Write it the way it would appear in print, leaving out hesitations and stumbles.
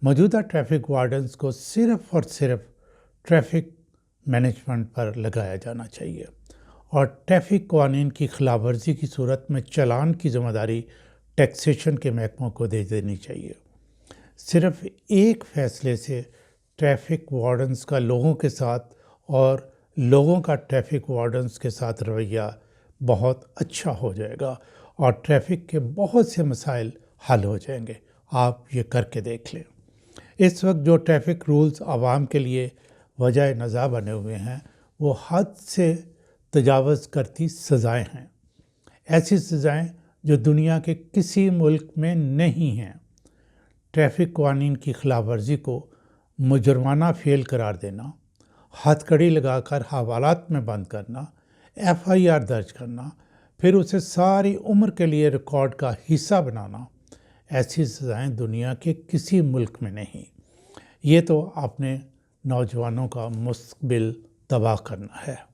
موجودہ traffic wardens کو صرف اور صرف ٹریفک مینجمنٹ پر لگایا جانا چاہیے اور ٹریفک قوانین کی خلاف ورزی کی صورت میں چلان کی ذمہ داری ٹیکسیشن کے محکموں کو دے دینی چاہیے۔ صرف ایک فیصلے سے ٹریفک وارڈنز کا لوگوں کے ساتھ اور لوگوں کا ٹریفک وارڈنز کے ساتھ رویہ بہت اچھا ہو جائے گا اور ٹریفک کے بہت سے مسائل حل ہو جائیں گے۔ آپ یہ کر کے دیکھ لیں۔ اس وقت جو ٹریفک رولز عوام کے لیے وجہ نزاع بنے ہوئے ہیں وہ حد سے تجاوز کرتی سزائیں ہیں، ایسی سزائیں جو دنیا کے کسی ملک میں نہیں ہیں۔ ٹریفک قوانین کی خلاف ورزی کو مجرمانہ فعل قرار دینا، ہتھ کڑی لگا کر حوالات میں بند کرنا، FIR درج کرنا، پھر اسے ساری عمر کے لیے ریکارڈ کا حصہ بنانا، ایسی سزائیں دنیا کے کسی ملک میں نہیں۔ یہ تو اپنے نوجوانوں کا مستقبل تباہ کرنا ہے۔